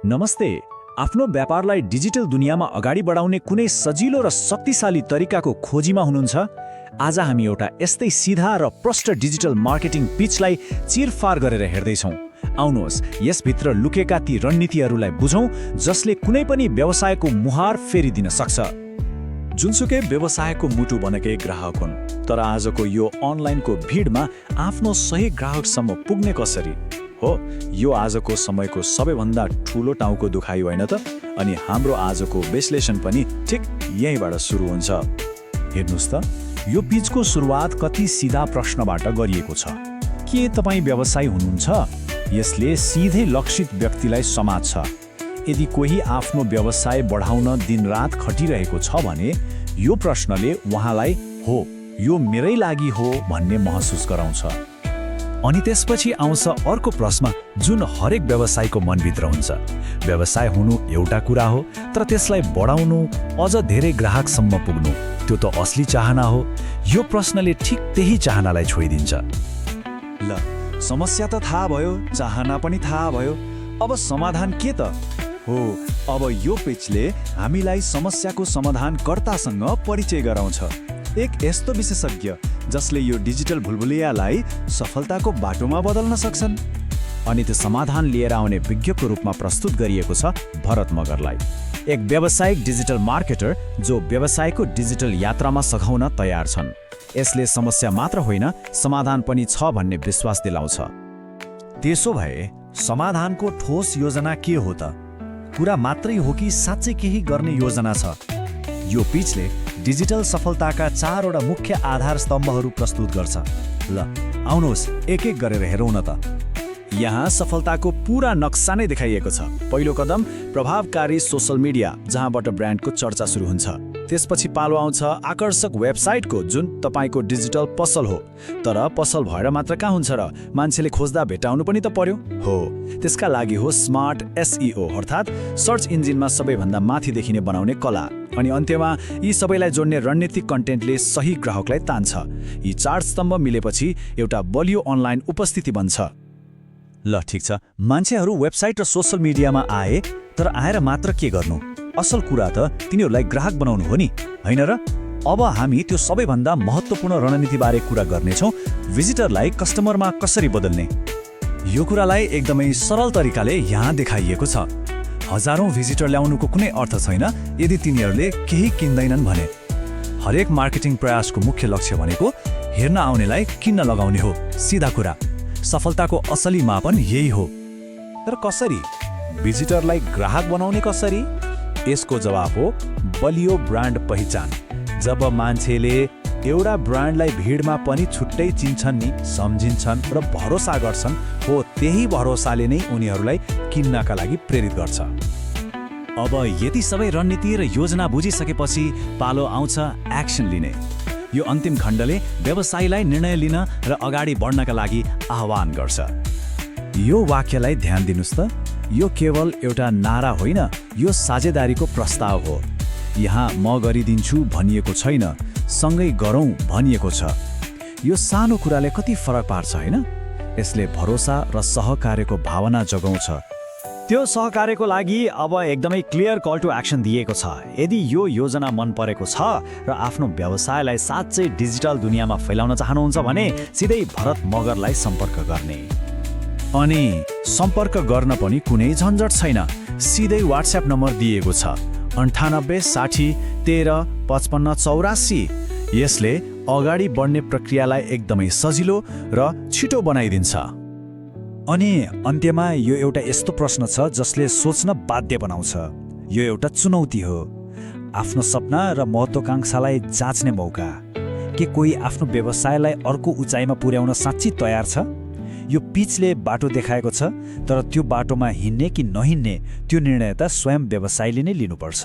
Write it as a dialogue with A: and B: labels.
A: नमस्ते। आफ्नो व्यापारलाई डिजिटल दुनियाँमा अगाडि बढाउने कुनै सजिलो र शक्तिशाली तरिकाको खोजीमा हुनुहुन्छ? आज हामी एउटा यस्तै सिधा र प्रष्ट डिजिटल मार्केटिङ पिचलाई चिरफार गरेर हेर्दैछौँ। आउनुहोस् यसभित्र लुकेका ती रणनीतिहरूलाई बुझौँ जसले कुनै पनि व्यवसायको मुहार फेरिदिन सक्छ। जुनसुकै व्यवसायको मुटु बनेकै ग्राहक हुन्, तर आजको यो अनलाइनको भिडमा आफ्नो सही ग्राहकसम्म पुग्ने कसरी हो, यो आजको समयको सबैभन्दा ठूलो टाउको दुखाइ होइन त? अनि हाम्रो आजको विश्लेषण पनि ठिक यहीँबाट सुरु हुन्छ। हेर्नुहोस् त, यो पिचको सुरुवात कति सिधा प्रश्नबाट गरिएको छ। के तपाईँ व्यवसायी हुनुहुन्छ? यसले सिधै लक्षित व्यक्तिलाई समात्छ। यदि कोही आफ्नो व्यवसाय बढाउन दिनरात खटिरहेको छ भने यो प्रश्नले उहाँलाई हो, यो मेरै लागि हो भन्ने महसुस गराउँछ। अनि त्यसपछि आउँछ अर्को प्रश्न जुन हरेक व्यवसायको मनभित्र हुन्छ। व्यवसाय हुनु एउटा कुरा हो, तर त्यसलाई बढाउनु, अझ धेरै ग्राहकसम्म पुग्नु, त्यो त असली चाहना हो। यो प्रश्नले ठिक त्यही चाहनालाई छोइदिन्छ। ल, समस्या त थाहा भयो, चाहना पनि थाहा भयो, अब समाधान के त हो? अब यो पिचले हामीलाई समस्याको समाधानकर्तासँग परिचय गराउँछ। एक यस्तो विशेषज्ञ जसले यो डिजिटल भुलभुलियालाई सफलताको बाटोमा बदल्न सक्छन्। अनि त्यो समाधान लिएर आउने विज्ञको रूपमा प्रस्तुत गरिएको छ भरत मगरलाई, एक व्यावसायिक डिजिटल मार्केटर जो व्यवसायको डिजिटल यात्रामा सघाउन तयार छन्। यसले समस्या मात्र होइन, समाधान पनि छ भन्ने विश्वास दिलाउँछ। त्यसो भए समाधानको ठोस योजना के हो त? कुरा मात्रै हो कि साँच्चै केही गर्ने योजना छ? यो पिचले डिजिटल सफलताका चारवटा मुख्य आधार स्तम्भहरू प्रस्तुत गर्छ। ल, आउनुहोस् एक एक गरेर हेरौँ न त। यहाँ सफलताको पूरा नक्सा नै देखाइएको छ। पहिलो कदम प्रभावकारी सोशल मिडिया, जहाँबाट ब्रान्डको चर्चा सुरु हुन्छ। त्यसपछि पालो आउँछ आकर्षक वेबसाइटको, जुन तपाईँको डिजिटल पसल हो। तर पसल भएर मात्र कहाँ हुन्छ र? मान्छेले खोज्दा भेटाउनु पनि त पर्यो हो। त्यसका लागि हो स्मार्ट एसइओ, अर्थात् सर्च इन्जिनमा सबैभन्दा माथि देखिने बनाउने कला। अनि अन्त्यमा यी सबैलाई जोड्ने रणनीतिक कन्टेन्टले सही ग्राहकलाई तान्छ। यी चार स्तम्भ मिलेपछि एउटा बलियो अनलाइन उपस्थिति बन्छ। ल, ठिक छ, मान्छेहरू वेबसाइट र सोशल मिडियामा आए, तर आएर मात्र के गर्नु? असल कुरा त तिनीहरूलाई ग्राहक बनाउनु हो नि, होइन र? अब हामी त्यो सबैभन्दा महत्त्वपूर्ण रणनीतिबारे कुरा गर्नेछौँ, भिजिटरलाई कस्टमरमा कसरी बदल्ने। यो कुरालाई एकदमै सरल तरिकाले यहाँ देखाइएको छ। हजारौं भिजिटर ल्याउनुको कुनै अर्थ छैन यदि तिनीहरूले केही किन्दैनन् भने। हरेक मार्केटिङ प्रयासको मुख्य लक्ष्य भनेको हेर्न आउनेलाई किन्न लगाउने हो। सिधा कुरा, सफलताको असली मापन यही हो। तर कसरी? भिजिटरलाई ग्राहक बनाउने कसरी? यसको जवाब हो बलियो ब्रान्ड पहिचान। जब मान्छेले एउटा ब्रान्डलाई भिडमा पनि छुट्टै चिन्छन् नि, सम्झिन्छन् र भरोसा गर्छन्, हो त्यही भरोसाले नै उनीहरूलाई किन्नका लागि प्रेरित गर्छ। अब यति सबै रणनीति र योजना बुझिसकेपछि पालो आउँछ एक्सन लिने। यो अन्तिम खण्डले व्यवसायीलाई निर्णय लिन र अगाडि बढ्नका लागि आह्वान गर्छ। यो वाक्यलाई ध्यान दिनुस् त, यो केवल एउटा नारा होइन, यो साझेदारीको प्रस्ताव हो। यहाँ म गरिदिन्छु भनिएको छैन, सँगै गरौँ भनिएको छ। यो सानो कुराले कति फरक पार्छ, होइन? यसले भरोसा र सहकार्यको भावना जगाउँछ। त्यो सहकार्यको लागि अब एकदमै क्लियर कल टु एक्सन दिएको छ। यदि यो योजना मन परेको छ र आफ्नो व्यवसायलाई साँच्चै डिजिटल दुनियाँमा फैलाउन चाहनुहुन्छ भने सिधै भरत मगरलाई सम्पर्क गर्ने। अनि सम्पर्क गर्न पनि कुनै झन्झट छैन। सिधै व्हाट्सएप नम्बर दिएको छ 98 60 13 55 84। यसले अगाडि बढ्ने प्रक्रियालाई एकदमै सजिलो र छिटो बनाइदिन्छ। अनि अन्त्यमा यो एउटा यस्तो प्रश्न छ जसले सोच्न बाध्य बनाउँछ। यो एउटा चुनौती हो, आफ्नो सपना र महत्त्वाकांक्षालाई जाँच्ने मौका। के कोही आफ्नो व्यवसायलाई अर्को उचाइमा पुर्याउन साँच्चै तयार छ? यो पिचले बाटो देखाएको छ, तर त्यो बाटोमा हिँड्ने कि नहिँड्ने त्यो निर्णय त स्वयं व्यवसायीले नै लिनुपर्छ।